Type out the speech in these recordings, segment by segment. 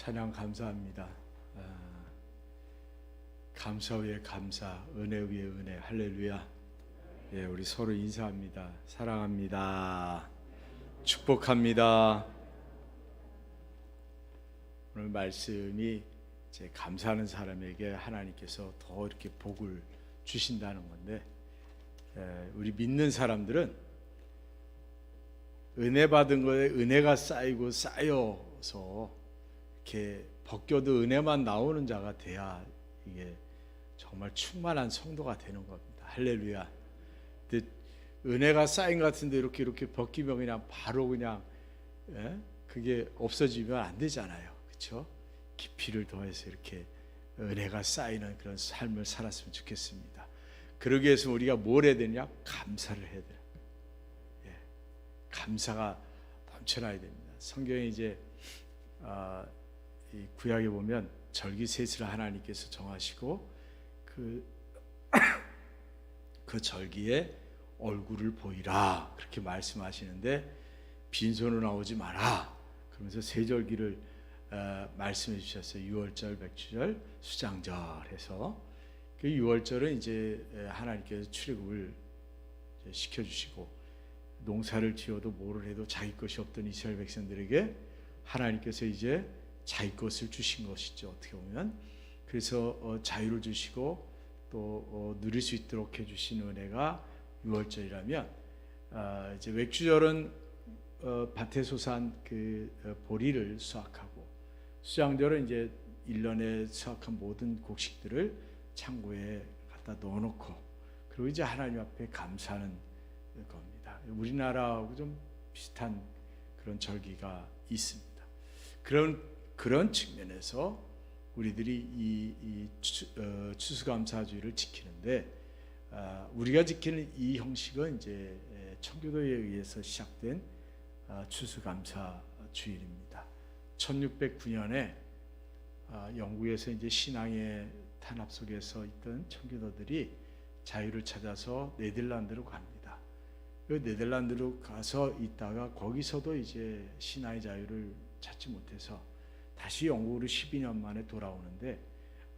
찬양 감사합니다. 감사 위에 감사, 은혜 위에 은혜, 할렐루야. 예, 우리 서로 인사합니다. 사랑합니다. 축복합니다. 오늘 말씀이 이제 감사하는 사람에게 하나님께서 더 이렇게 복을 주신다는 건데, 우리 믿는 사람들은 은혜 받은 거에 은혜가 쌓이고 쌓여서 이렇게 벗겨도 은혜만 나오는 자가 돼야 이게 정말 충만한 성도가 되는 겁니다. 할렐루야. 근데 은혜가 쌓인 것 같은데 이렇게 벗기면 그냥 바로 그냥 그게 없어지면 안 되잖아요. 그렇죠? 깊이를 더해서 이렇게 은혜가 쌓이는 그런 삶을 살았으면 좋겠습니다. 그러기 위해서 우리가 뭘 해야 되냐? 감사를 해야 돼요. 감사가 넘쳐나야 됩니다. 성경에 이제 이 구약에 보면 절기세시를 하나님께서 정하시고 그 절기에 얼굴을 보이라 그렇게 말씀하시는데 빈손으로 나오지 마라 그러면서 세 절기를 말씀해 주셨어요. 유월절, 백주절, 수장절 해서 그 유월절은 이제 하나님께서 출애굽을 시켜주시고 농사를 지어도 뭐를 해도 자기 것이 없던 이스라엘 백성들에게 하나님께서 이제 자기 것을 주신 것이죠. 어떻게 보면 그래서 자유를 주시고 또 누릴 수 있도록 해주신 은혜가 유월절이라면 이제 맥주절은 밭에 솟은 그 보리를 수확하고 수장절은 이제 1년에 수확한 모든 곡식들을 창고에 갖다 넣어놓고 그리고 이제 하나님 앞에 감사하는 겁니다. 우리나라하고 좀 비슷한 그런 절기가 있습니다. 그런 측면에서 우리들이 이 추수감사주의를 지키는데 우리가 지키는 이 형식은 이제 청교도에 의해서 시작된 추수감사주일입니다. 1609년에 영국에서 이제 신앙의 탄압 속에서 있던 청교도들이 자유를 찾아서 네덜란드로 갑니다. 그 네덜란드로 가서 있다가 거기서도 이제 신앙의 자유를 찾지 못해서 다시 영국으로 12년 만에 돌아오는데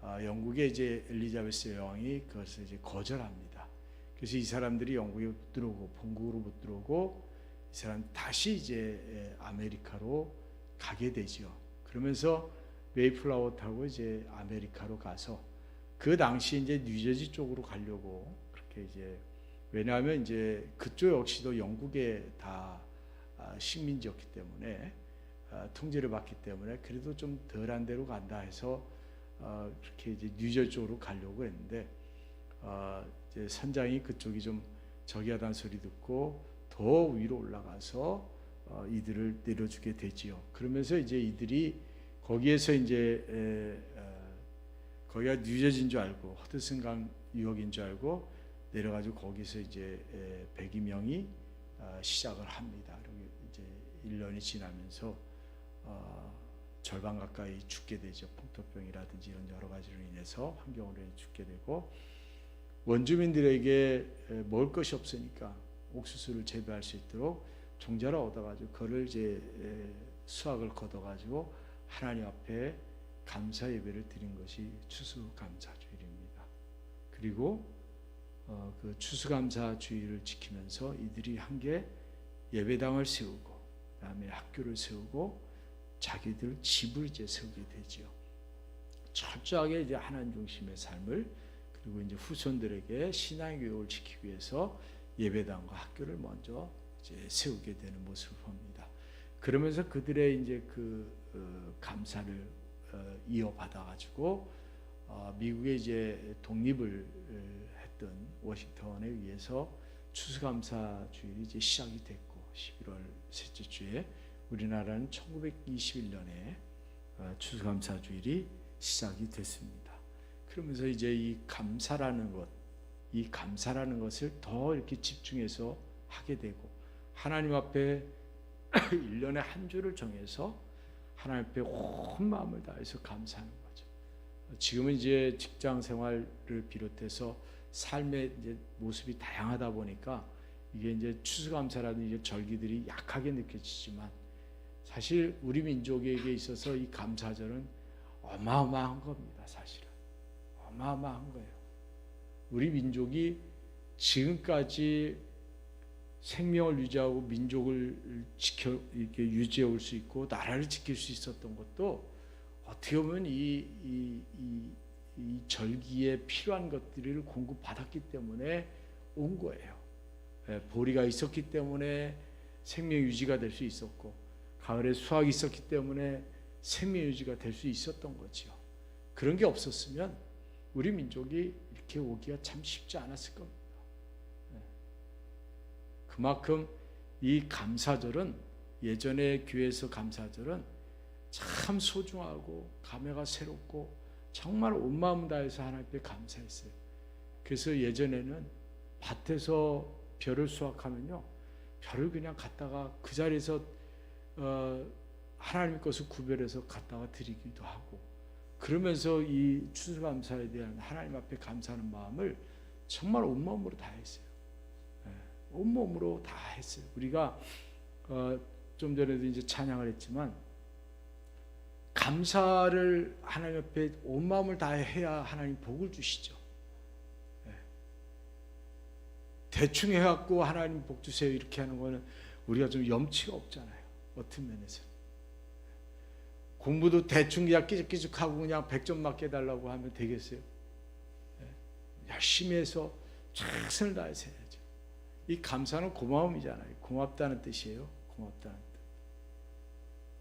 영국의 이제 엘리자베스 여왕이 그것을 이제 거절합니다. 그래서 이 사람들이 영국에 못 들어오고 본국으로 못 들어오고 이 사람 다시 이제 아메리카로 가게 되죠. 그러면서 메이플라워 타고 이제 아메리카로 가서 그 당시 이제 뉴저지 쪽으로 가려고 그렇게 이제 왜냐하면 이제 그쪽 역시도 영국의 다 식민지였기 때문에 통제를 받기 때문에 그래도 좀 덜한 데로 간다 해서 그렇게 이제 뉴저지 쪽으로 가려고 했는데 이제 선장이 그쪽이 좀 저기하다는 소리 듣고 더 위로 올라가서 이들을 내려주게 되지요. 그러면서 이제 이들이 거기에서 이제 거기가 뉴저지인 줄 알고 허드슨강 유역인 줄 알고 내려가지고 거기서 이제 100여 명이 시작을 합니다. 그리고 이제 1년이 지나면서 절반 가까이 죽게 되죠. 풍토병이라든지 이런 여러 가지로 인해서 환경으로 죽게 되고 원주민들에게 먹을 것이 없으니까 옥수수를 재배할 수 있도록 종자를 얻어가지고 그를 이제 수확을 거둬가지고 하나님 앞에 감사 예배를 드린 것이 추수감사주일입니다. 그리고 그 추수감사주의를 지키면서 이들이 한 게 예배당을 세우고 그다음에 학교를 세우고 자기들 집을 이제 세우게 되지요. 철저하게 이제 하나님 중심의 삶을 그리고 이제 후손들에게 신앙의 교육을 지키기 위해서 예배당과 학교를 먼저 이제 세우게 되는 모습을 봅니다. 그러면서 그들의 이제 그 감사를 이어받아 가지고 미국의 이제 독립을 했던 워싱턴에 의해서 추수감사주일이 이제 시작이 됐고 11월 셋째 주에 우리나라는 1921년에 추수감사주일이 시작이 됐습니다. 그러면서 이제 이 감사라는 것을 더 이렇게 집중해서 하게 되고 하나님 앞에 1년에 한 주를 정해서 하나님 앞에 온 마음을 다해서 감사하는 거죠. 지금은 이제 직장 생활을 비롯해서 삶의 이제 모습이 다양하다 보니까 이게 이제 추수감사라는 이제 절기들이 약하게 느껴지지만 사실 우리 민족에게 있어서 이 감사절은 어마어마한 겁니다. 사실은 어마어마한 거예요. 우리 민족이 지금까지 생명을 유지하고 민족을 이렇게 유지해 올 수 있고 나라를 지킬 수 있었던 것도 어떻게 보면 이 절기에 필요한 것들을 공급받았기 때문에 온 거예요. 보리가 있었기 때문에 생명 유지가 될 수 있었고, 가을에 수확이 있었기 때문에 생명 유지가 될 수 있었던 거지요. 그런 게 없었으면 우리 민족이 이렇게 오기가 참 쉽지 않았을 겁니다. 그만큼 이 감사절은, 예전에 교회에서 감사절은 참 소중하고 감회가 새롭고 정말 온 마음 다해서 하나님께 감사했어요. 그래서 예전에는 밭에서 벼를 수확하면요, 벼를 그냥 갖다가 그 자리에서 하나님 것을 구별해서 갖다가 드리기도 하고, 그러면서 이 추수감사에 대한 하나님 앞에 감사하는 마음을 정말 온몸으로 다했어요. 온몸으로 다 했어요. 우리가 좀 전에도 이제 찬양을 했지만, 감사를 하나님 앞에 온 마음을 다해야 하나님 복을 주시죠. 대충 해갖고 하나님 복 주세요 이렇게 하는 거는 우리가 좀 염치가 없잖아요. 어떤 면에서 공부도 대충 그냥 끼죽끼죽하고 그냥 100점 맞게 해달라고 하면 되겠어요? 열심히 해서 최선을 다해서 해야죠. 이 감사는 고마움이잖아요. 고맙다는 뜻이에요. 고맙다는 뜻.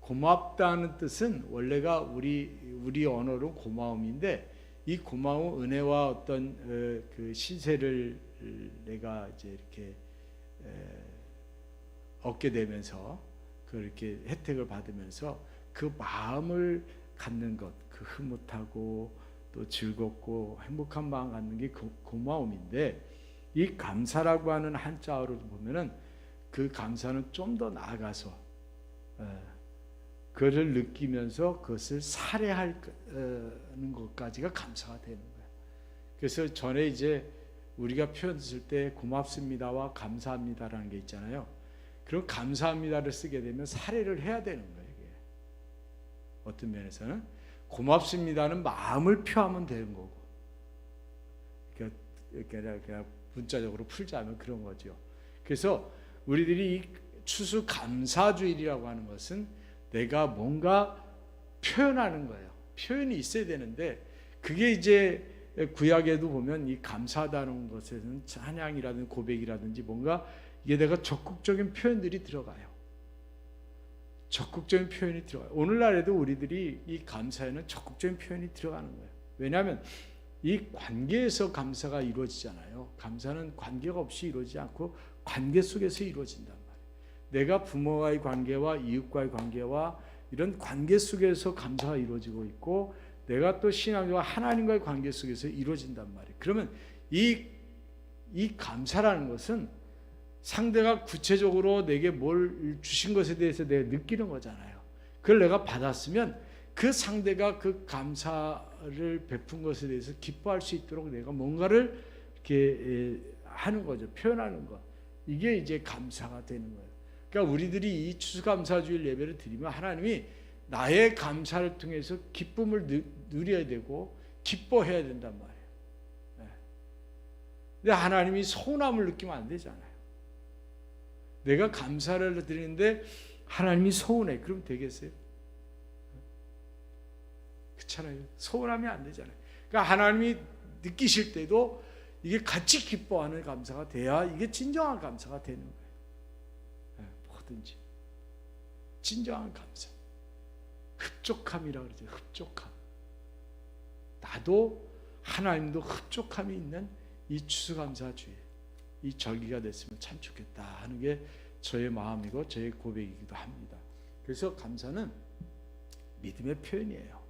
고맙다는 뜻은 원래가 우리 언어로 고마움인데, 이 고마움, 은혜와 어떤 그 신세를 내가 이제 이렇게 얻게 되면서, 그렇게 혜택을 받으면서 그 마음을 갖는 것, 그 흐뭇하고 또 즐겁고 행복한 마음 갖는 게 고마움인데, 이 감사라고 하는 한자어로 보면은 그 감사는 좀 더 나아가서 그를 느끼면서 그것을 살해하는 것까지가 감사가 되는 거예요. 그래서 전에 이제 우리가 표현했을 때 고맙습니다와 감사합니다라는 게 있잖아요. 그럼 감사합니다를 쓰게 되면 살해를 해야 되는 거예요. 이게 어떤 면에서는 고맙습니다는 마음을 표하면 되는 거고, 그러니까 문자적으로 풀자면 그런 거죠. 그래서 우리들이 이 추수감사주일이라고 하는 것은 내가 뭔가 표현하는 거예요. 표현이 있어야 되는데, 그게 이제 구약에도 보면 이 감사하다는 것에는 찬양이라든지 고백이라든지 뭔가 이게 내가 적극적인 표현들이 들어가요. 적극적인 표현이 들어가요. 오늘날에도 우리들이 이 감사에는 적극적인 표현이 들어가는 거예요. 왜냐하면 이 관계에서 감사가 이루어지잖아요. 감사는 관계가 없이 이루어지지 않고 관계 속에서 이루어진단 말이에요. 내가 부모와의 관계와 이웃과의 관계와 이런 관계 속에서 감사가 이루어지고 있고, 내가 또 신앙과 하나님과의 관계 속에서 이루어진단 말이에요. 그러면 이 감사라는 것은 상대가 구체적으로 내게 뭘 주신 것에 대해서 내가 느끼는 거잖아요. 그걸 내가 받았으면 그 상대가 그 감사를 베푼 것에 대해서 기뻐할 수 있도록 내가 뭔가를 이렇게 하는 거죠. 표현하는 것. 이게 이제 감사가 되는 거예요. 그러니까 우리들이 이 추수감사주일 예배를 드리면 하나님이 나의 감사를 통해서 기쁨을 누려야 되고 기뻐해야 된단 말이에요. 근데 하나님이 서운함을 느끼면 안 되잖아요. 내가 감사를 드리는데 하나님이 서운해. 그럼 되겠어요? 그렇잖아요. 서운하면 안 되잖아요. 그러니까 하나님이 느끼실 때도 이게 같이 기뻐하는 감사가 돼야 이게 진정한 감사가 되는 거예요. 뭐든지 진정한 감사, 흡족함이라고 그러죠. 흡족함. 나도 하나님도 흡족함이 있는 이 추수감사주일, 이 절기가 됐으면 참 좋겠다 하는 게 저의 마음이고 저의 고백이기도 합니다. 그래서 감사는 믿음의 표현이에요.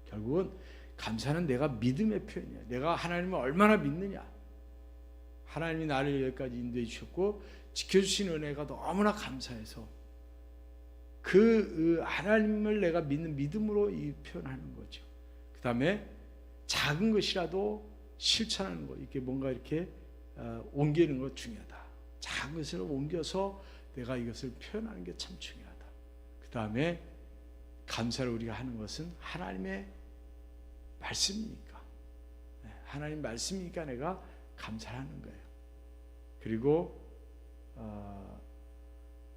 결국은 감사는 내가 믿음의 표현이야. 내가 하나님을 얼마나 믿느냐. 하나님이 나를 여기까지 인도해 주셨고 지켜주신 은혜가 너무나 감사해서 그 하나님을 내가 믿는 믿음으로 이 표현하는 거죠. 그 다음에 작은 것이라도 실천하는 것, 이렇게 뭔가 이렇게 옮기는 것 중요하다. 작은 것을 옮겨서 내가 이것을 표현하는 게 참 중요하다. 그 다음에 감사를 우리가 하는 것은 하나님의 말씀이니까, 하나님 말씀이니까 내가 감사를 하는 거예요. 그리고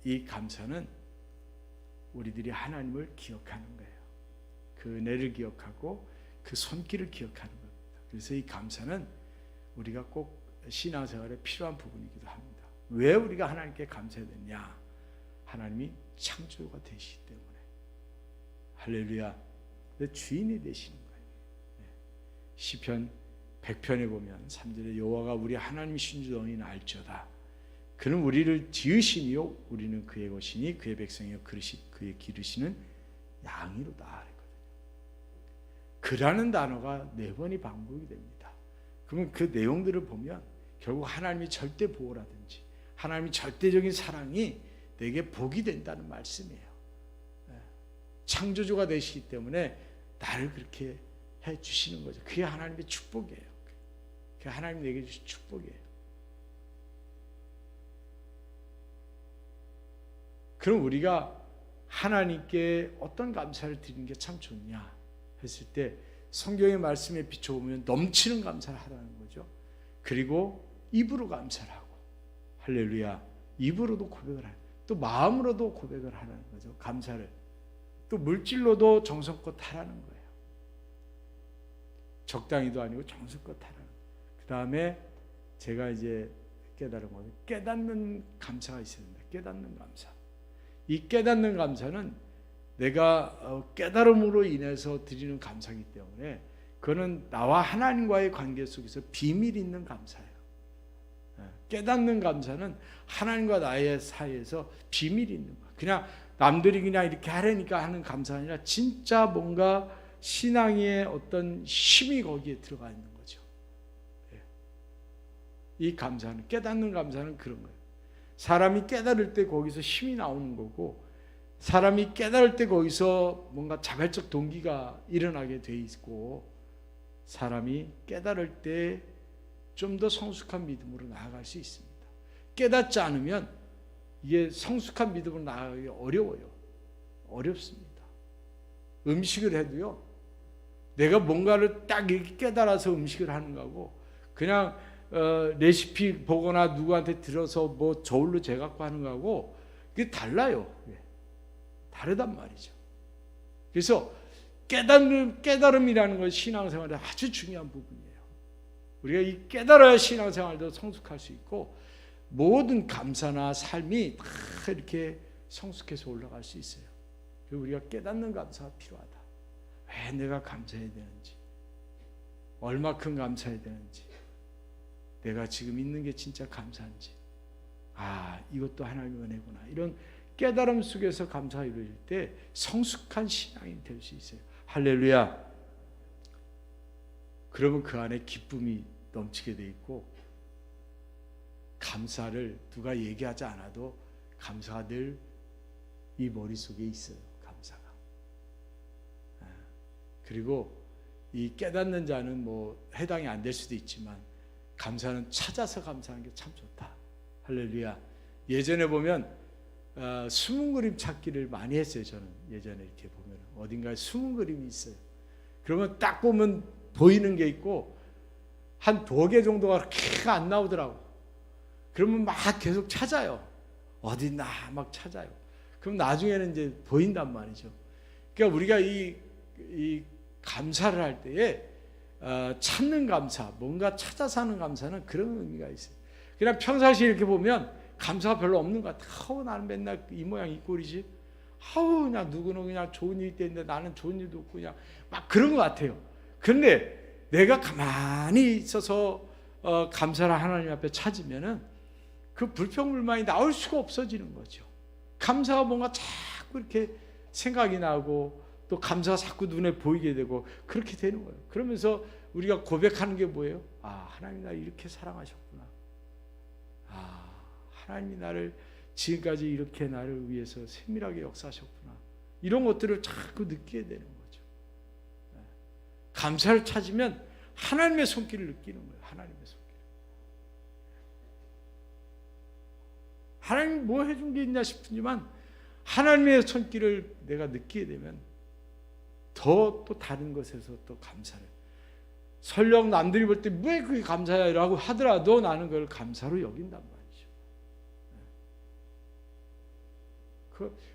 이 감사는 우리들이 하나님을 기억하는 거예요. 그 은혜를 기억하고 그 손길을 기억하는 겁니다. 그래서 이 감사는 우리가 꼭 신앙생활에 필요한 부분이기도 합니다. 왜 우리가 하나님께 감사해야 되냐? 하나님이 창조주가 되시기 때문에. 할렐루야. 내 주인이 되시는 거예요. 시편 100편에 보면 3절에 여호와가 우리 하나님이신 줄 너희는 알죠다. 그는 우리를 지으시니요 우리는 그의 것이니 그의 백성이요 그의 기르시는 양이로다 했거든요. 그라는 단어가 4번이 반복이 됩니다. 그러면 그 내용들을 보면 결국 하나님이 절대 보호라든지 하나님이 절대적인 사랑이 내게 복이 된다는 말씀이에요. 창조주가 되시기 때문에 나를 그렇게 해주시는 거죠. 그게 하나님의 축복이에요. 그게 하나님 내게 주신 축복이에요. 그럼 우리가 하나님께 어떤 감사를 드리는 게 참 좋냐 했을 때 성경의 말씀에 비춰보면 넘치는 감사를 하라는 거죠. 그리고 입으로 감사를 하고, 할렐루야, 입으로도 고백을 하고 또 마음으로도 고백을 하라는 거죠. 감사를 또 물질로도 정성껏 하라는 거예요. 적당히도 아니고 정성껏 하라는 거예요. 그 다음에 제가 이제 깨달은 거는 깨닫는 감사가 있어야 된다. 깨닫는 감사. 이 깨닫는 감사는 내가 깨달음으로 인해서 드리는 감사이기 때문에 그거는 나와 하나님과의 관계 속에서 비밀이 있는 감사예요. 깨닫는 감사는 하나님과 나의 사이에서 비밀이 있는 거예요. 그냥 남들이 그냥 이렇게 하려니까 하는 감사가 아니라 진짜 뭔가 신앙의 어떤 힘이 거기에 들어가 있는 거죠. 이 감사는, 깨닫는 감사는 그런 거예요. 사람이 깨달을 때 거기서 힘이 나오는 거고, 사람이 깨달을 때 거기서 뭔가 자발적 동기가 일어나게 돼 있고, 사람이 깨달을 때 좀 더 성숙한 믿음으로 나아갈 수 있습니다. 깨닫지 않으면 이게 성숙한 믿음으로 나아가기 어려워요. 어렵습니다. 음식을 해도요, 내가 뭔가를 딱 이렇게 깨달아서 음식을 하는 거고, 그냥 레시피 보거나 누구한테 들어서 뭐 저울로 재갖고 하는 거하고 그게 달라요. 다르단 말이죠. 그래서 깨달음이라는 건 신앙생활에 아주 중요한 부분이에요. 우리가 이 깨달아야 신앙생활도 성숙할 수 있고 모든 감사나 삶이 다 이렇게 성숙해서 올라갈 수 있어요. 그리고 우리가 깨닫는 감사가 필요하다. 왜 내가 감사해야 되는지, 얼마큼 감사해야 되는지, 내가 지금 있는 게 진짜 감사한지, 이것도 하나님의 은혜구나, 이런 깨달음 속에서 감사가 이루어질 때 성숙한 신앙이 될 수 있어요. 할렐루야. 그러면 그 안에 기쁨이 넘치게 돼 있고, 감사를 누가 얘기하지 않아도 감사가 늘 이 머릿속에 있어요. 감사가. 그리고 이 깨닫는 자는 뭐 해당이 안 될 수도 있지만 감사는 찾아서 감사하는 게 참 좋다. 할렐루야. 예전에 보면 숨은 그림 찾기를 많이 했어요. 저는 예전에 이렇게 보면 어딘가에 숨은 그림이 있어요. 그러면 딱 보면 보이는 게 있고 한 2개 정도가 그렇게 안 나오더라고. 그러면 막 계속 찾아요. 어딨나 막 찾아요. 그럼 나중에는 이제 보인단 말이죠. 그러니까 우리가 이 감사를 할 때에 찾는 감사, 뭔가 찾아서 하는 감사는 그런 의미가 있어요. 그냥 평상시에 이렇게 보면 감사가 별로 없는 것 같아. 나는 맨날 이 모양 이 꼴이지. 그냥 누구는 그냥 좋은 일이 있는데 나는 좋은 일도 없고 그냥 막 그런 것 같아요. 그런데 내가 가만히 있어서 감사를 하나님 앞에 찾으면은 그 불평불만이 나올 수가 없어지는 거죠. 감사가 뭔가 자꾸 이렇게 생각이 나고 또 감사가 자꾸 눈에 보이게 되고 그렇게 되는 거예요. 그러면서 우리가 고백하는 게 뭐예요? 하나님이 나를 이렇게 사랑하셨구나. 하나님이 나를 지금까지 이렇게 나를 위해서 세밀하게 역사하셨구나. 이런 것들을 자꾸 느끼게 되는 거죠. 감사를 찾으면 하나님의 손길을 느끼는 거예요. 하나님의 손길. 하나님이 뭐 해준 게 있냐 싶지만 하나님의 손길을 내가 느끼게 되면 더 또 다른 것에서 또 감사를, 설령 남들이 볼 때 왜 그게 감사야라고 하더라도 나는 그걸 감사로 여긴단 말이죠.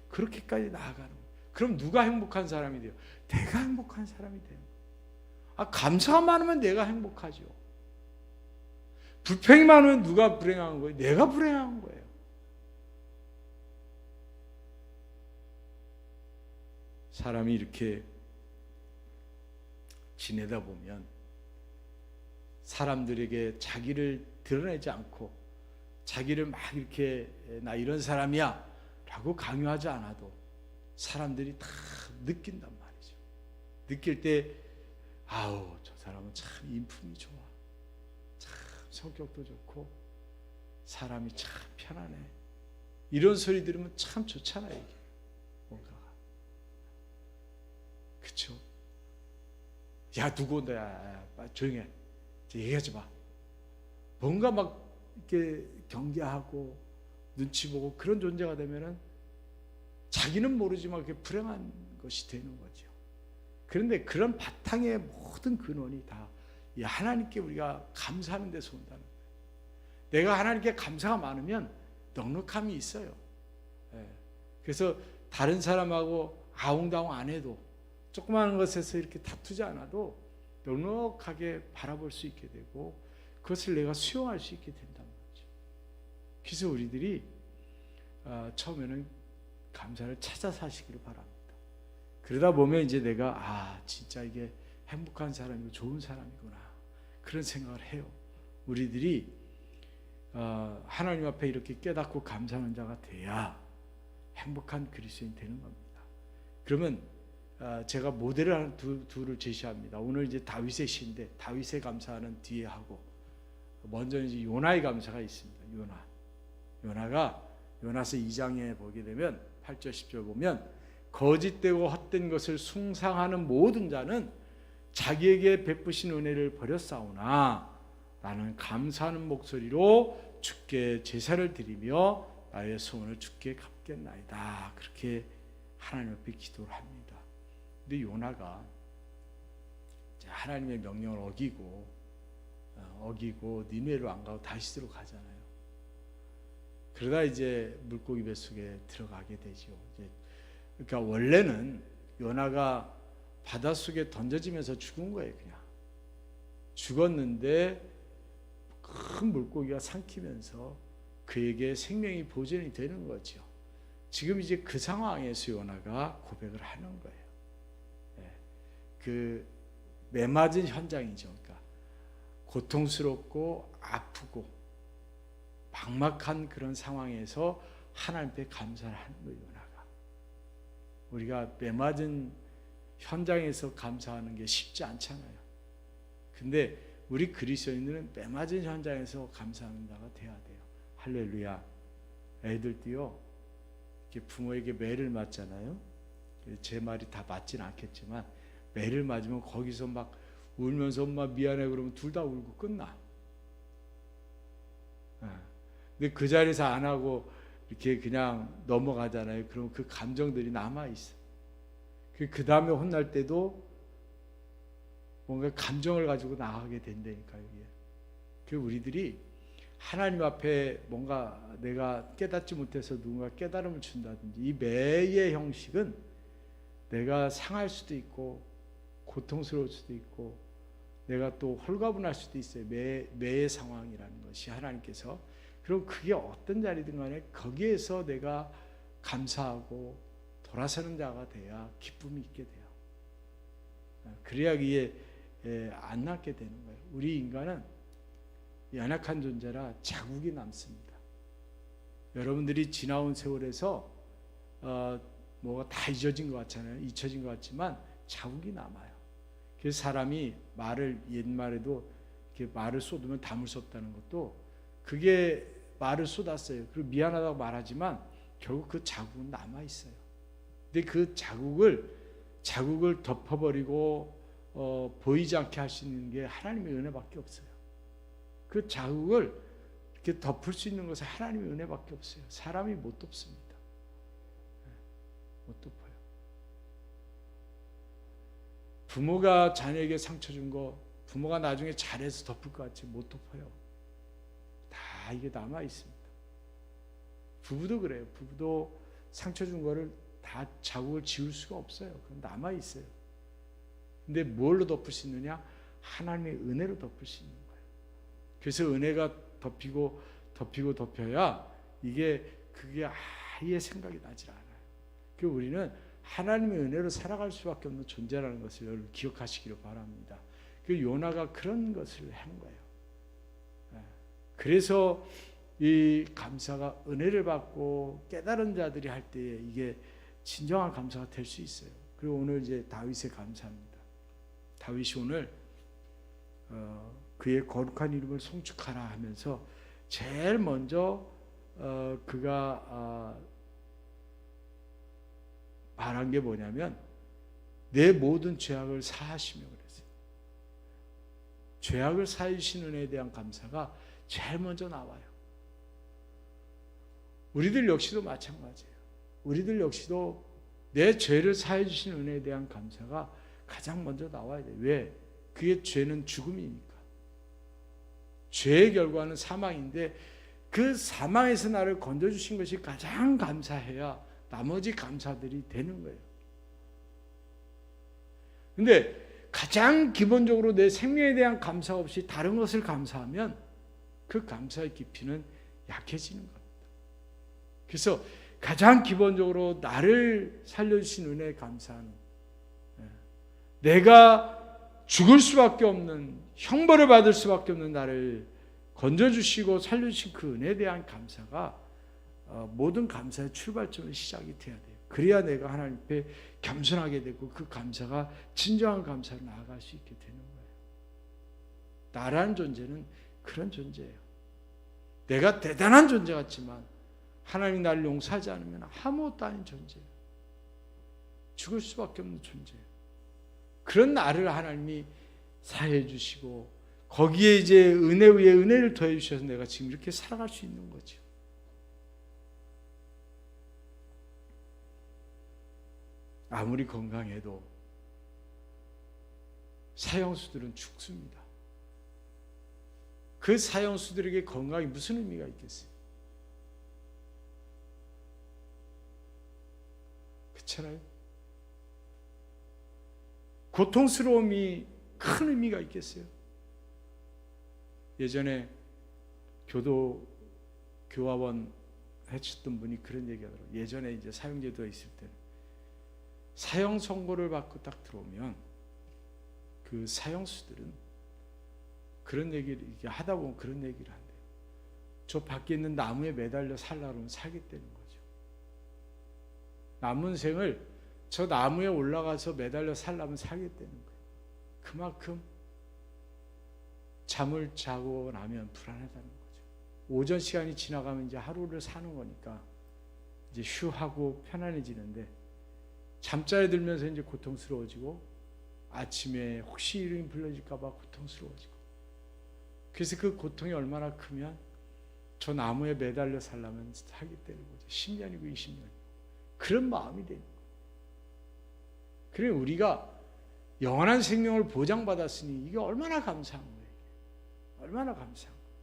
그렇게까지 나아가는 거예요. 그럼 누가 행복한 사람이 돼요? 내가 행복한 사람이 돼요. 감사가 많으면 내가 행복하죠. 불평이 많으면 누가 불행한 거예요? 내가 불행한 거예요. 사람이 이렇게 지내다 보면 사람들에게 자기를 드러내지 않고 자기를 막 이렇게 나 이런 사람이야 라고 강요하지 않아도 사람들이 다 느낀단 말이죠. 느낄 때 아우 저 사람은 참 인품이 좋아, 참 성격도 좋고 사람이 참 편하네, 이런 소리 들으면 참 좋잖아요. 이게 뭔가가, 그쵸? 야 누구인데, 야, 조용해, 얘기하지 마. 뭔가 막 이렇게 경계하고 눈치 보고 그런 존재가 되면은 자기는 모르지만 그게 불행한 것이 되는 거죠. 그런데 그런 바탕의 모든 근원이 다 이 하나님께 우리가 감사하는 데서 온다는 거예요. 내가 하나님께 감사가 많으면 넉넉함이 있어요. 그래서 다른 사람하고 아웅다웅 안 해도, 조그마한 것에서 이렇게 다투지 않아도 넉넉하게 바라볼 수 있게 되고 그것을 내가 수용할 수 있게 된다는 거죠. 그래서 우리들이 처음에는 감사를 찾아서 하시기를 바랍니다. 그러다 보면 이제 내가 진짜 이게 행복한 사람이고 좋은 사람이구나, 그런 생각을 해요. 우리들이 하나님 앞에 이렇게 깨닫고 감사하는 자가 돼야 행복한 그리스도인이 되는 겁니다. 그러면 제가 모델을 하는 둘을 제시합니다. 오늘 이제 다윗의 시인데 다윗의 감사는 뒤에 하고, 먼저 이제 요나의 감사가 있습니다. 요나가 요나서 2장에 보게 되면 8절 10절 보면, 거짓되고 헛된 것을 숭상하는 모든 자는 자기에게 베푸신 은혜를 버렸사오나 나는 감사하는 목소리로 주께 제사를 드리며 나의 소원을 주께 갚겠나이다. 그렇게 하나님 앞에 기도를 합니다. 근데 요나가 하나님의 명령을 어기고 니느웨로 안 가고 다시스로 가잖아요. 그러다 이제 물고기 뱃속에 들어가게 되죠. 그러니까 원래는 요나가 바닷속에 던져지면서 죽은 거예요. 그냥 죽었는데 큰 물고기가 삼키면서 그에게 생명이 보존이 되는 거죠. 지금 이제 그 상황에서 요나가 고백을 하는 거예요. 그 매맞은 현장이죠. 그러니까 고통스럽고 아프고 막막한 그런 상황에서 하나님께 감사를 하는 거예요. 요나가. 우리가 매맞은 현장에서 감사하는 게 쉽지 않잖아요. 근데 우리 그리스도인들은 매맞은 현장에서 감사하는 자가 돼야 돼요. 할렐루야. 애들도요, 이렇게 부모에게 매를 맞잖아요. 제 말이 다 맞진 않겠지만 매를 맞으면 거기서 막 울면서 엄마 미안해 그러면 둘 다 울고 끝나. 근데 그 자리에서 안 하고 이렇게 그냥 넘어가잖아요. 그럼 그 감정들이 남아 있어. 그 다음에 혼날 때도 뭔가 감정을 가지고 나가게 된다니까요. 그 우리들이 하나님 앞에 뭔가 내가 깨닫지 못해서 누군가 깨달음을 준다든지, 이 매의 형식은 내가 상할 수도 있고 고통스러울 수도 있고 내가 또 홀가분할 수도 있어요. 매의 상황이라는 것이 하나님께서. 그럼 그게 어떤 자리든 간에 거기에서 내가 감사하고 돌아서는 자가 돼야 기쁨이 있게 돼요. 그래야 이게 안 낫게 되는 거예요. 우리 인간은 연약한 존재라 자국이 남습니다. 여러분들이 지나온 세월에서 뭐가 다 잊혀진 것 같잖아요. 잊혀진 것 같지만 자국이 남아요. 그래서 사람이 옛말에도 이렇게 말을 쏟으면 담을 수 없다는 것도, 그게 말을 쏟았어요. 그리고 미안하다고 말하지만 결국 그 자국은 남아 있어요. 근데 그 자국을 덮어버리고 보이지 않게 할 수 있는 게 하나님의 은혜밖에 없어요. 그 자국을 이렇게 덮을 수 있는 것은 하나님의 은혜밖에 없어요. 사람이 못 덮습니다. 못 덮어요. 부모가 자녀에게 상처 준 거 부모가 나중에 잘해서 덮을 것 같지 못 덮어요. 다 이게 남아 있습니다. 부부도 그래요. 부부도 상처 준 거를 다 자국을 지울 수가 없어요. 그건 남아 있어요. 근데 뭘로 덮을 수 있느냐? 하나님의 은혜로 덮을 수 있는 거예요. 그래서 은혜가 덮여야 그게 아예 생각이 나질 않아요. 그 우리는 하나님의 은혜로 살아갈 수밖에 없는 존재라는 것을 여러분 기억하시기를 바랍니다. 그 요나가 그런 것을 한 거예요. 그래서 이 감사가 은혜를 받고 깨달은 자들이 할 때에 이게 진정한 감사가 될 수 있어요. 그리고 오늘 이제 다윗의 감사입니다. 다윗이 오늘 그의 거룩한 이름을 송축하라 하면서 제일 먼저 그가 말한 게 뭐냐면 내 모든 죄악을 사하시며 그랬어요. 죄악을 사해 주신 은혜에 대한 감사가 제일 먼저 나와요. 우리들 역시도 마찬가지예요. 우리들 역시도 내 죄를 사해 주신 은혜에 대한 감사가 가장 먼저 나와야 돼요. 왜? 그게 죄는 죽음이니까. 죄의 결과는 사망인데 그 사망에서 나를 건져주신 것이 가장 감사해야 나머지 감사들이 되는 거예요. 근데 가장 기본적으로 내 생명에 대한 감사 없이 다른 것을 감사하면 그 감사의 깊이는 약해지는 겁니다. 그래서 가장 기본적으로 나를 살려주신 은혜에 감사하는, 내가 죽을 수밖에 없는, 형벌을 받을 수밖에 없는 나를 건져주시고 살려주신 그 은혜에 대한 감사가 모든 감사의 출발점의 시작이 돼야 돼요. 그래야 내가 하나님 앞에 겸손하게 되고 그 감사가 진정한 감사로 나아갈 수 있게 되는 거예요. 나라는 존재는 그런 존재예요. 내가 대단한 존재 같지만 하나님이 나를 용서하지 않으면 아무것도 아닌 존재예요. 죽을 수밖에 없는 존재예요. 그런 나를 하나님이 사해 주시고 거기에 이제 은혜 위에 은혜를 더해 주셔서 내가 지금 이렇게 살아갈 수 있는 거죠. 아무리 건강해도 사형수들은 죽습니다. 그 사형수들에게 건강이 무슨 의미가 있겠어요? 그렇잖아요. 고통스러움이 큰 의미가 있겠어요? 예전에 교화원 해쳤던 분이 그런 얘기하더라고요. 예전에 이제 사형제도가 있을 때 사형 선고를 받고 딱 들어오면 그 사형수들은 그런 얘기를 하다 보면 그런 얘기를 한대요. 저 밖에 있는 나무에 매달려 살라면 살겠다는 거죠. 남은 생을 저 나무에 올라가서 매달려 살라면 살겠다는 거예요. 그만큼 잠을 자고 나면 불안하다는 거죠. 오전 시간이 지나가면 이제 하루를 사는 거니까 이제 휴하고 편안해지는데 잠자리 들면서 이제 고통스러워지고 아침에 혹시 이름이 불러질까 봐 고통스러워지고, 그래서 그 고통이 얼마나 크면 저 나무에 매달려 살려면 살겠다는 거죠. 10년이고 20년 그런 마음이 되는 거예요. 그래 우리가 영원한 생명을 보장받았으니 이게 얼마나 감사한 거예요. 얼마나 감사한 거예요.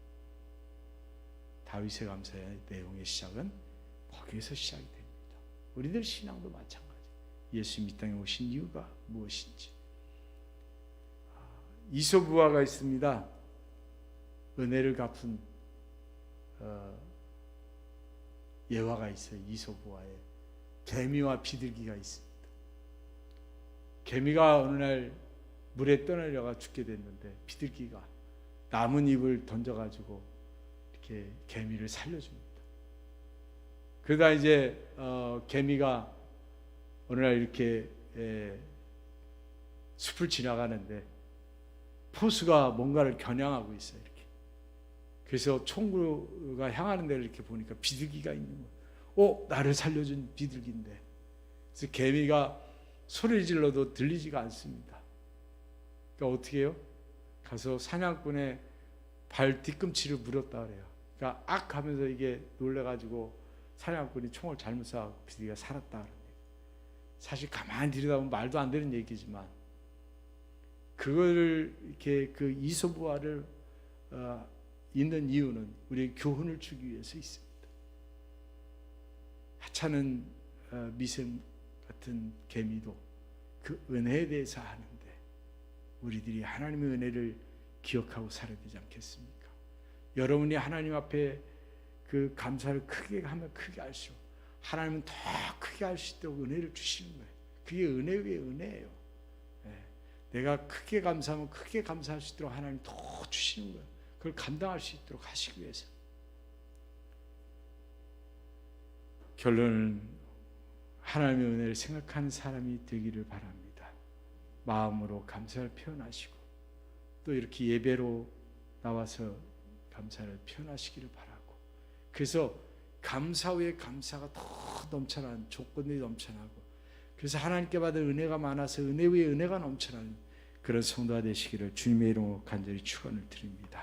다윗의 감사의 내용의 시작은 거기에서 시작이 됩니다. 우리들 신앙도 마찬가지. 예수님이 이 땅에 오신 이유가 무엇인지. 이솝우화가 있습니다. 은혜를 갚은 예화가 있어요. 이솝우화에 개미와 비둘기가 있습니다. 개미가 어느 날 물에 떠내려가 죽게 됐는데 비둘기가 나뭇잎을 던져가지고 이렇게 개미를 살려줍니다. 그러다 이제 개미가 어느 날 이렇게 숲을 지나가는데 포수가 뭔가를 겨냥하고 있어요. 이렇게. 그래서 총구가 향하는 데를 이렇게 보니까 비둘기가 있는 거예요. 나를 살려준 비둘기인데. 그래서 개미가 소리를 질러도 들리지가 않습니다. 그러니까 어떻게 해요? 가서 사냥꾼의 발 뒤꿈치를 물었다 그래요. 그러니까 악 하면서 이게 놀래가지고 사냥꾼이 총을 잘못 쏴서 비둘기가 살았다 그래요. 사실 가만히 들여다보면 말도 안 되는 얘기지만 그거를 이렇게 그 이소부화를 있는 이유는 우리의 교훈을 주기 위해서 있습니다. 하찮은 미생 같은 개미도 그 은혜에 대해서 아는데 우리들이 하나님의 은혜를 기억하고 살아야 되지 않겠습니까? 여러분이 하나님 앞에 그 감사를 크게 하면 크게 할수록 하나님은 더 크게 할 수 있도록 은혜를 주시는 거예요. 그게 은혜 위에 은혜예요. 내가 크게 감사하면 크게 감사할 수 있도록 하나님 더 주시는 거예요. 그걸 감당할 수 있도록 하시기 위해서. 결론은 하나님의 은혜를 생각하는 사람이 되기를 바랍니다. 마음으로 감사를 표현하시고 또 이렇게 예배로 나와서 감사를 표현하시기를 바라고, 그래서 감사 후에 감사가 더 넘쳐나는, 조건이 넘쳐나고, 그래서 하나님께 받은 은혜가 많아서 은혜 위에 은혜가 넘쳐나는 그런 성도가 되시기를 주님의 이름으로 간절히 축원을 드립니다.